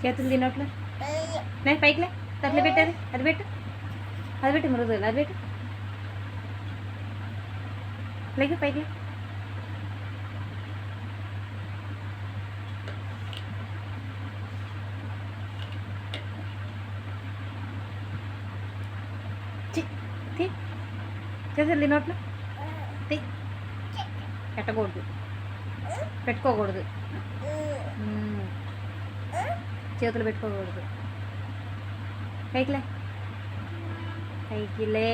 చేతులు తినట్లు నేను పైకిలే అట్లా పెట్టేది అది పెట్టు అది పెట్టి మృదులు అది పెట్టు లేక పైకి చేతులు తినట్లు పెట్టకూడదు పెట్టుకోకూడదు చేతులు పెట్టుకోకూడదు పైకిలే పైకిలే